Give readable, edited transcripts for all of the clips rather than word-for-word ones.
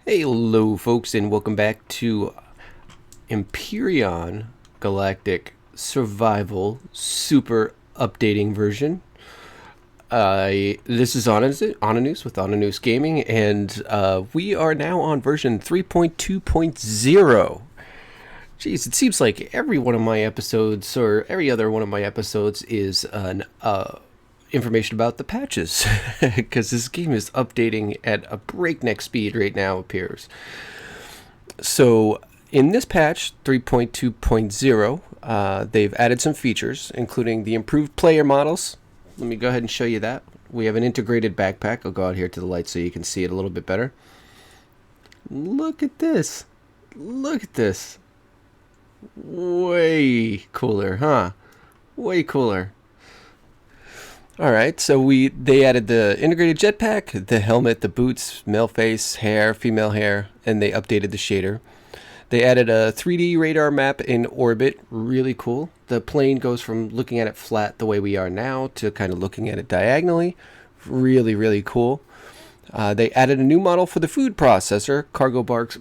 Hello folks, and welcome back to Empyrion Galactic Survival Super Updating version. This is Oninous with Oninous Gaming, and we are now on version 3.2.0. Jeez, it seems like every one of my episodes, or every other one of my episodes, is an information about the patches, because this game is updating at a breakneck speed right now, it appears. So in this patch 3.2.0, they've added some features, including the improved player models. Let me go ahead and show you that. We have an integrated backpack. I'll go out here to the light so you can see it a little bit better. Look at this. Look at this. Way cooler, huh? Way cooler. Alright, so they added the integrated jetpack, the helmet, the boots, male face, hair, female hair, and they updated the shader. They added a 3D radar map in orbit, really cool. The plane goes from looking at it flat the way we are now to kind of looking at it diagonally. Really, really cool. They added a new model for the food processor, cargo box,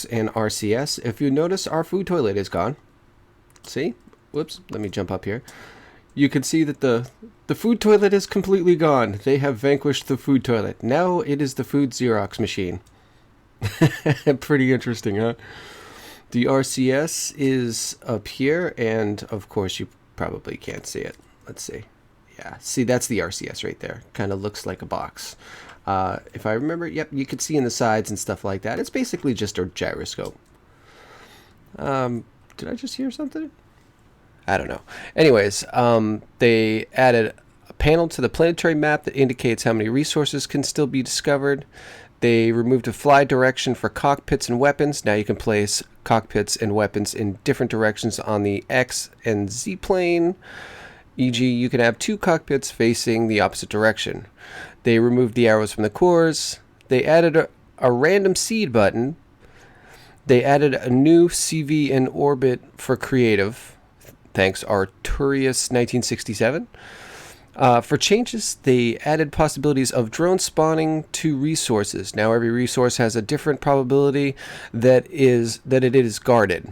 and RCS. If you notice, our food toilet is gone. See? Whoops, let me jump up here. You can see that the food toilet is completely gone. They have vanquished the food toilet. Now it is the food Xerox machine. Pretty interesting, huh? The RCS is up here, and of course you probably can't see it. Let's see. Yeah, see, that's the RCS right there. Kind of looks like a box. If I remember, yep, you can see in the sides and stuff like that. It's basically just a gyroscope. Did I just hear something? I don't know. Anyways, they added a panel to the planetary map that indicates how many resources can still be discovered. They removed a fly direction for cockpits and weapons. Now you can place cockpits and weapons in different directions on the X and Z plane. E.g., you can have two cockpits facing the opposite direction. They removed the arrows from the cores. They added a random seed button. They added a new CV in orbit for creative. Thanks, Arturius 1967. For changes, they added possibilities of drone spawning to resources. Now every resource has a different probability that it is guarded.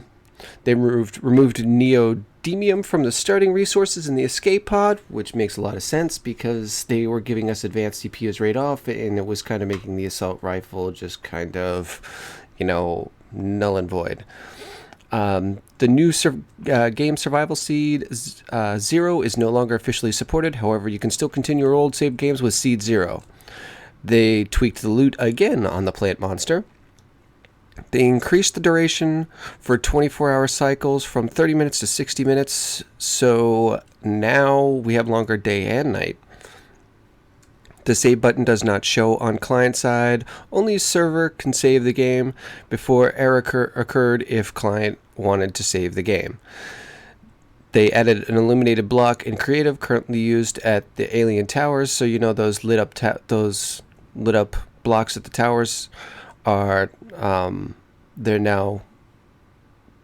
They removed neodymium from the starting resources in the escape pod, which makes a lot of sense because they were giving us advanced CPUs right off, and it was kind of making the assault rifle just kind of, null and void. The new game survival seed 0 is no longer officially supported. However, you can still continue your old save games with seed 0. They tweaked the loot again on the plant monster. They increased the duration for 24-hour cycles from 30 minutes to 60 minutes. So now we have longer day and night. The save button does not show on client side. Only server can save the game before error occurred if client wanted to save the game. They added an illuminated block in creative currently used at the alien towers. So those lit up blocks at the towers are they're now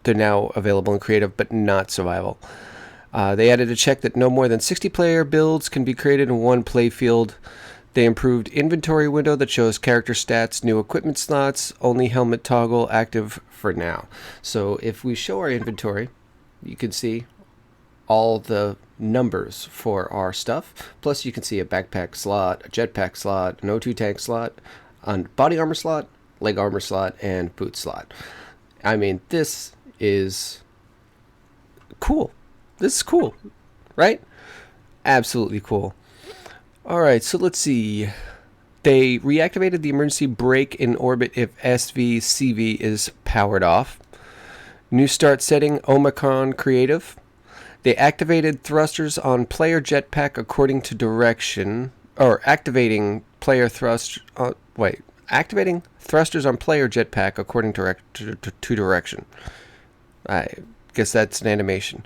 available in creative but not survival. They added a check that no more than 60 player builds can be created in one playfield. They improved inventory window that shows character stats, new equipment slots, only helmet toggle active for now. So if we show our inventory, you can see all the numbers for our stuff. Plus you can see a backpack slot, a jetpack slot, an O2 tank slot, a body armor slot, leg armor slot, and boot slot. I mean, this is cool. This is cool, right? Absolutely cool. Alright, so let's see. They reactivated the emergency brake in orbit if SVCV is powered off. New start setting, Omicron creative. They activated thrusters on player jetpack according to direction. Or activating thrusters on player jetpack according to direction. I guess that's an animation.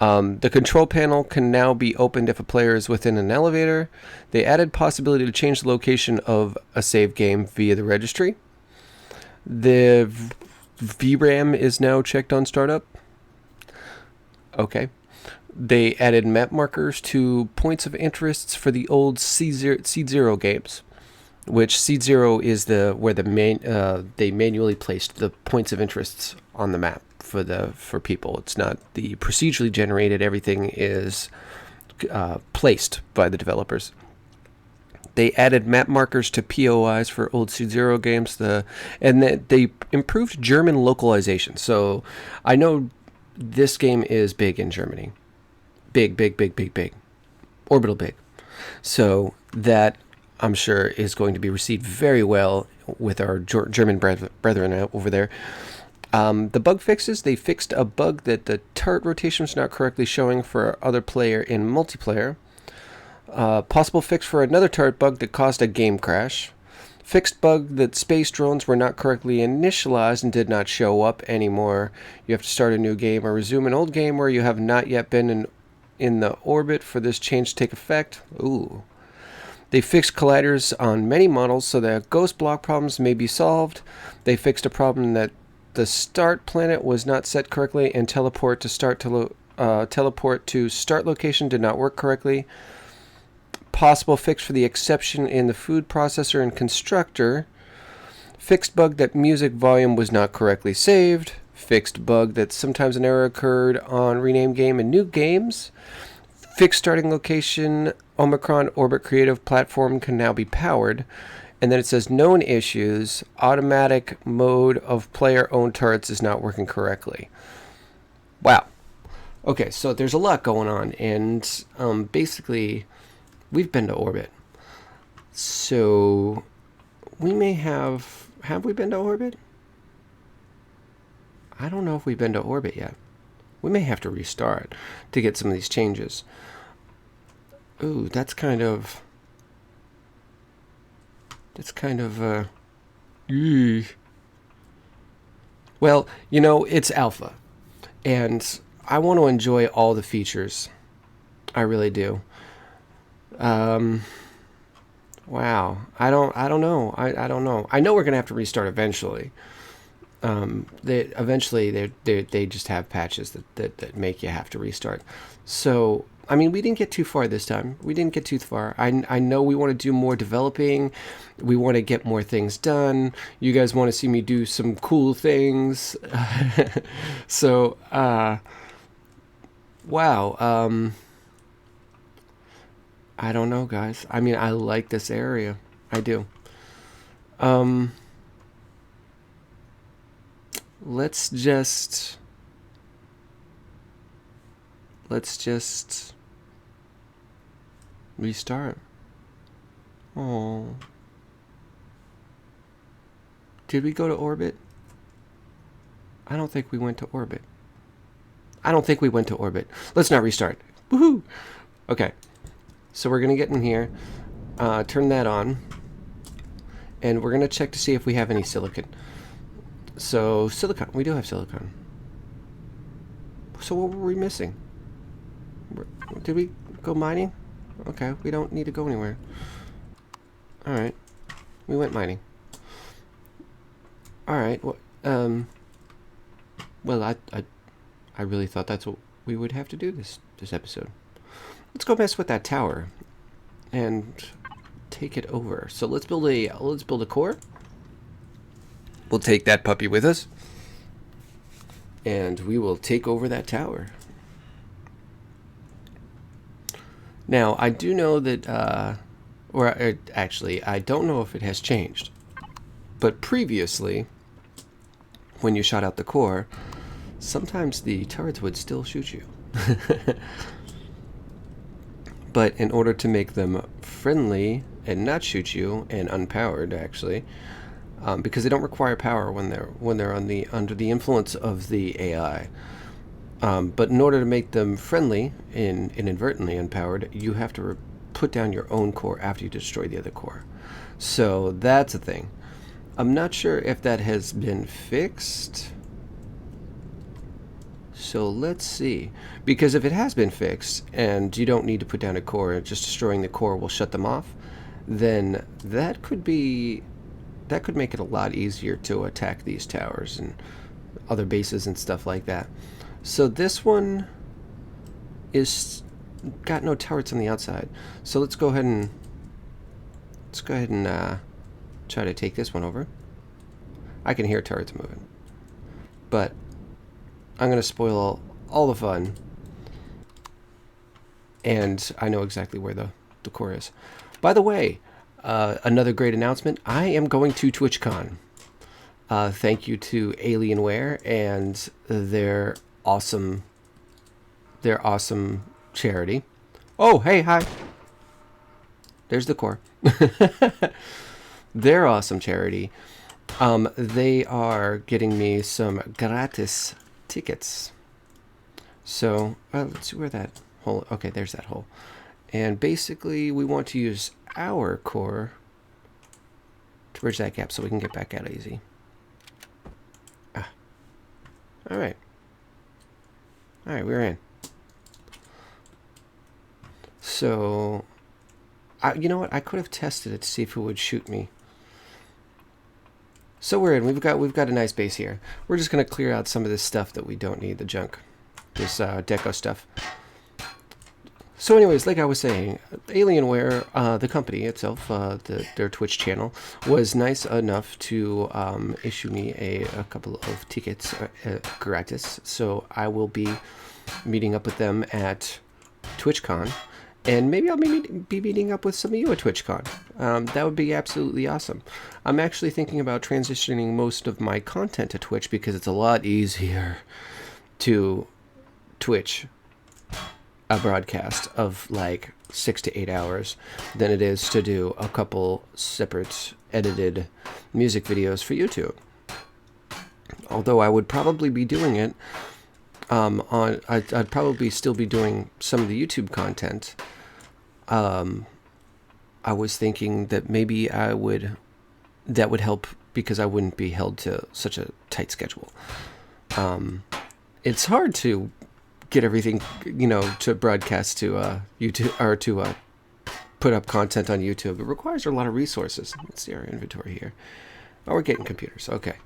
The control panel can now be opened if a player is within an elevator. They added possibility to change the location of a save game via the registry. The VRAM is now checked on startup. Okay. They added map markers to points of interests for the old Seed Zero games, which Seed Zero is where they manually placed the points of interests on the map for people. It's not the procedurally generated. Everything is placed by the developers. They added map markers to POIs for old Seed Zero games. And they improved German localization. So I know this game is big in Germany. Big, big, big, big, big. Orbital big. So that, I'm sure, is going to be received very well with our German brethren over there. The bug fixes, they fixed a bug that the turret rotation was not correctly showing for other player in multiplayer. Possible fix for another turret bug that caused a game crash. Fixed bug that space drones were not correctly initialized and did not show up anymore. You have to start a new game or resume an old game where you have not yet been in the orbit for this change to take effect. Ooh. They fixed colliders on many models so that ghost block problems may be solved. They fixed a problem that the start planet was not set correctly and teleport to start location did not work correctly. Possible fix for the exception in the food processor and constructor. Fixed bug that music volume was not correctly saved. Fixed bug that sometimes an error occurred on rename game and new games. Fixed starting location. Omicron Orbit Creative Platform can now be powered. And then it says known issues. Automatic mode of player-owned turrets is not working correctly. Wow. Okay, so there's a lot going on. And basically, we've been to orbit. So we may have we been to orbit? I don't know if we've been to orbit yet. We may have to restart to get some of these changes. Ooh, that's kind of well, it's alpha, and I want to enjoy all the features. I really do. Wow. I don't know. I don't know. I know we're gonna have to restart eventually. They just have patches that make you have to restart. So I mean, we didn't get too far this time. We didn't get too far. I know we want to do more developing. We want to get more things done. You guys want to see me do some cool things. So wow. I don't know, guys. I mean, I like this area. I do. Let's just restart. Oh. Did we go to orbit? I don't think we went to orbit. Let's not restart. Woohoo! Okay. So we're going to get in here, turn that on, and we're going to check to see if we have any silicon. So, silicon. We do have silicon. So what were we missing? Did we go mining? Okay, we don't need to go anywhere. Alright. We went mining. Alright, well, I really thought that's what we would have to do this episode. Let's go mess with that tower and take it over. So let's build a core. We'll take that puppy with us, and we will take over that tower. Now, I do know that, actually, I don't know if it has changed, but previously, when you shot out the core, sometimes the turrets would still shoot you. But in order to make them friendly and not shoot you, and unpowered actually, because they don't require power when they're under the influence of the AI. But in order to make them friendly and inadvertently unpowered, you have to put down your own core after you destroy the other core. So that's a thing. I'm not sure if that has been fixed. So let's see. Because if it has been fixed and you don't need to put down a core, just destroying the core will shut them off, then that could make it a lot easier to attack these towers and other bases and stuff like that. So this one, is got no turrets on the outside. So let's go ahead and try to take this one over. I can hear turrets moving, but I'm gonna spoil all the fun. And I know exactly where the core is. By the way, another great announcement. I am going to TwitchCon. Thank you to Alienware and their awesome charity. Oh, hey, hi. There's the core. Their awesome charity. They are getting me some gratis tickets. So let's see where that hole. Okay, there's that hole. And basically, we want to use our core to bridge that gap so we can get back out easy. All right. All right, we're in. So, you know what? I could have tested it to see if it would shoot me. So we're in. We've got a nice base here. We're just gonna clear out some of this stuff that we don't need, the junk, this deco stuff. So anyways, like I was saying, Alienware, the company itself, their Twitch channel, was nice enough to issue me a couple of tickets gratis. So I will be meeting up with them at TwitchCon, and maybe I'll be meeting up with some of you at TwitchCon. That would be absolutely awesome. I'm actually thinking about transitioning most of my content to Twitch because it's a lot easier to Twitch a broadcast of like 6 to 8 hours than it is to do a couple separate edited music videos for YouTube. Although I would probably be doing it I'd probably still be doing some of the YouTube content. I was thinking that maybe that would help because I wouldn't be held to such a tight schedule. It's hard to get everything, to broadcast to YouTube or to put up content on YouTube. It requires a lot of resources. Let's see our inventory here. Oh, we're getting computers. Okay.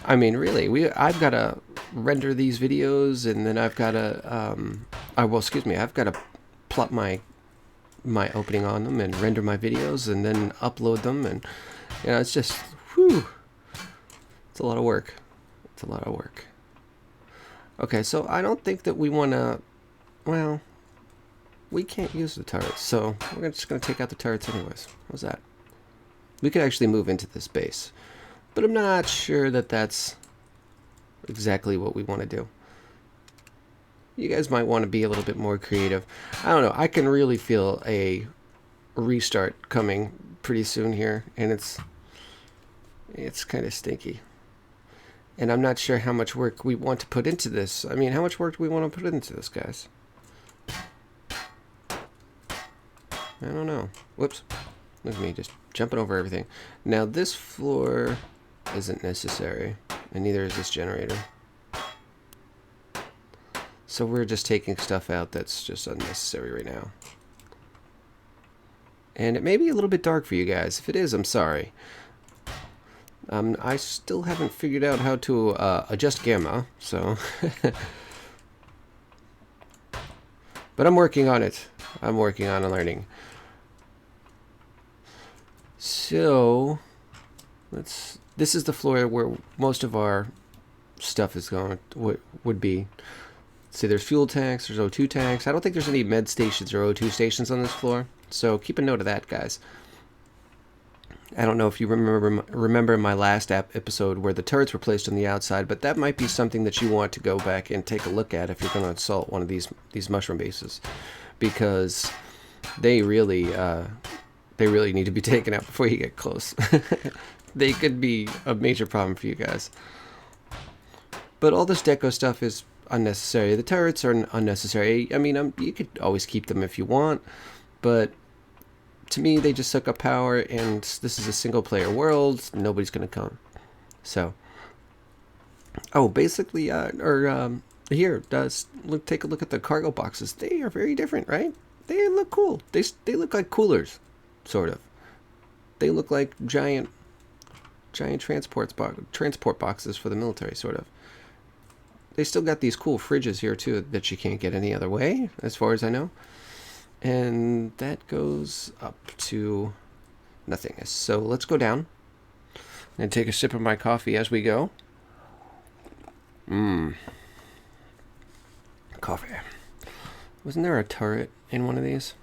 I mean, really, I've got to render these videos, and then I've got to I've got to plot my opening on them and render my videos and then upload them, and it's just whew. It's a lot of work. It's a lot of work. Okay, so I don't think that we want to, well, we can't use the turrets, so we're just going to take out the turrets anyways. How's that? We could actually move into this base, but I'm not sure that that's exactly what we want to do. You guys might want to be a little bit more creative. I don't know, I can really feel a restart coming pretty soon here, and it's kind of stinky. And I'm not sure how much work we want to put into this. I mean, how much work do we want to put into this, guys? I don't know. Whoops. Look at me just jumping over everything. Now, this floor isn't necessary, and neither is this generator. So we're just taking stuff out that's just unnecessary right now. And it may be a little bit dark for you guys. If it is, I'm sorry. I still haven't figured out how to adjust gamma, so... But I'm working on it. I'm working on learning. So, this is the floor where most of our stuff is going, would be. See, there's fuel tanks, there's O2 tanks. I don't think there's any med stations or O2 stations on this floor, so keep a note of that, guys. I don't know if you remember my last episode where the turrets were placed on the outside, but that might be something that you want to go back and take a look at if you're going to assault one of these mushroom bases, because they really need to be taken out before you get close. They could be a major problem for you guys. But all this deco stuff is unnecessary. The turrets are unnecessary. I mean, you could always keep them if you want, but to me, they just suck up power, and this is a single-player world. Nobody's going to come. So, basically, here, take a look at the cargo boxes. They are very different, right? They look cool. They look like coolers, sort of. They look like giant transport boxes for the military, sort of. they still got these cool fridges here too that you can't get any other way, as far as I know. And that goes up to nothingness. So let's go down and take a sip of my coffee as we go. Coffee. Wasn't there a turret in one of these?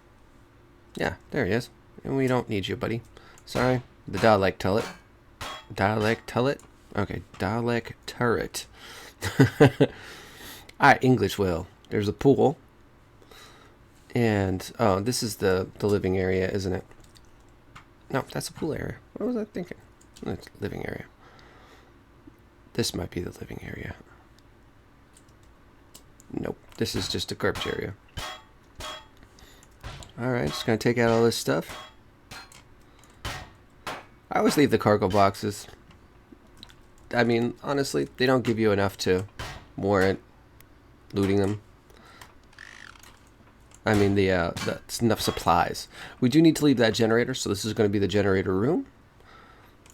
Yeah, there he is. And we don't need you, buddy. Sorry. The Dalek turret. Dalek turret? Okay, Dalek turret. Alright, English will. There's a pool. And, oh, this is the living area, isn't it? No, that's a pool area. What was I thinking? That's living area. This might be the living area. Nope, this is just a garbage area. Alright, just gonna take out all this stuff. I always leave the cargo boxes. I mean, honestly, they don't give you enough to warrant looting them. I mean, that's enough supplies. We do need to leave that generator, so this is going to be the generator room.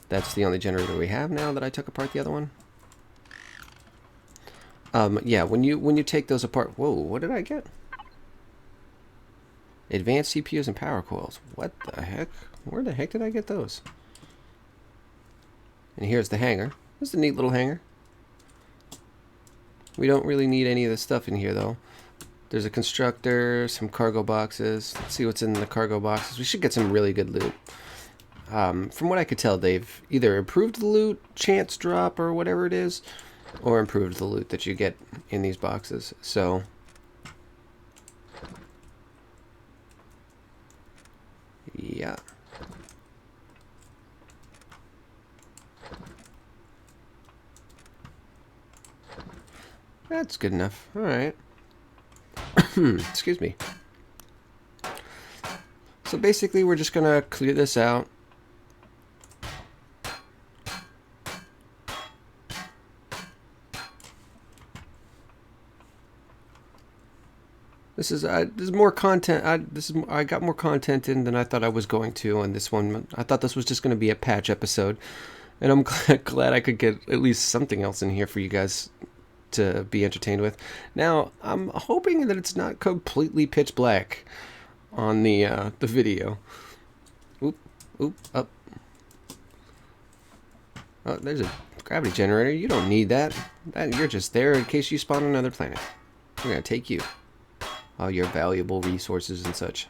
That's the only generator we have now that I took apart the other one. Yeah, when you take those apart... Whoa, what did I get? Advanced CPUs and power coils. What the heck? Where the heck did I get those? And here's the hangar. This is a neat little hangar. We don't really need any of this stuff in here, though. There's a constructor, some cargo boxes. Let's see what's in the cargo boxes. We should get some really good loot. From what I could tell, they've either improved the loot, chance drop, or whatever it is, or improved the loot that you get in these boxes. So, yeah. That's good enough. All right. Excuse me. So basically, we're just gonna clear this out. This is more content. I got more content in than I thought I was going to on this one. I thought this was just going to be a patch episode, and I'm glad I could get at least something else in here for you guys to be entertained with. Now, I'm hoping that it's not completely pitch black on the video. Oop, up. Oh, there's a gravity generator. You don't need that. You're just there in case you spawn on another planet. We're gonna take you. All your valuable resources and such.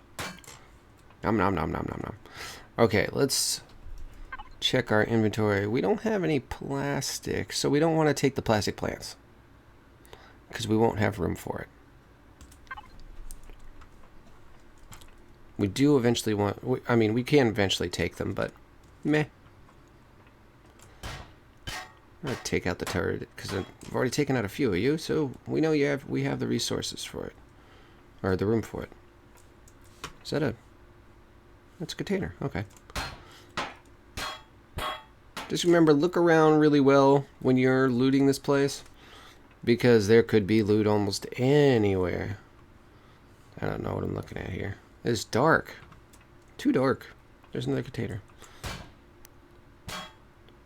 Nom nom nom nom nom nom. Okay, let's check our inventory. We don't have any plastic, so we don't want to take the plastic plants, because we won't have room for it. We do eventually want... I mean, we can eventually take them, but meh. I'm going to take out the turret, because I've already taken out a few of you, so we know we have the resources for it. Or the room for it. Is that that's a container. Okay. Just remember, look around really well when you're looting this place, because there could be loot almost anywhere. I don't know what I'm looking at here. It's dark. Too dark. There's another container.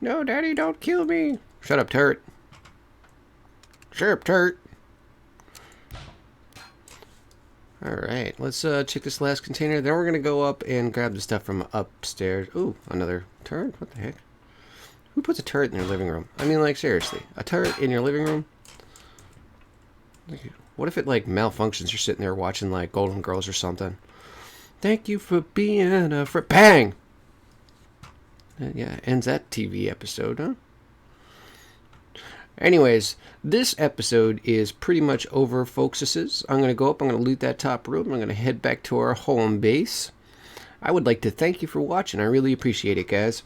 No, Daddy, don't kill me. Shut up, turret. Shut up, turret. Alright, let's check this last container. Then we're going to go up and grab the stuff from upstairs. Ooh, another turret? What the heck? Who puts a turret in their living room? I mean, like, seriously. A turret in your living room? What if it, like, malfunctions? You're sitting there watching, like, Golden Girls or something. Thank you for being a friend. Bang! Yeah, ends that TV episode, huh? Anyways, this episode is pretty much over, folkses. I'm going to go up, I'm going to loot that top room, I'm going to head back to our home base. I would like to thank you for watching. I really appreciate it, guys.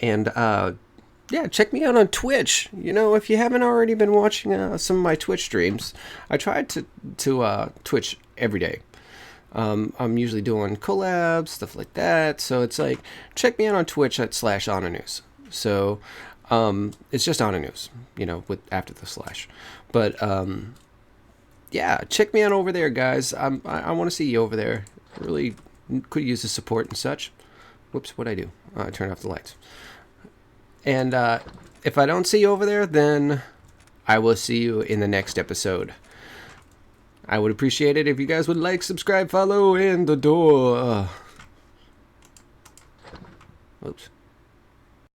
And, yeah, check me out on Twitch. You know, if you haven't already been watching some of my Twitch streams, I try to Twitch every day. I'm usually doing collabs, stuff like that. So it's like, check me out on Twitch at /Oninous. So, it's just Oninous, you know, with after the slash. But, yeah, check me out over there, guys. I want to see you over there. Really could use the support and such. Whoops, what'd I do? I turned off the lights. And if I don't see you over there, then I will see you in the next episode. I would appreciate it if you guys would like, subscribe, follow, and the door. Oops.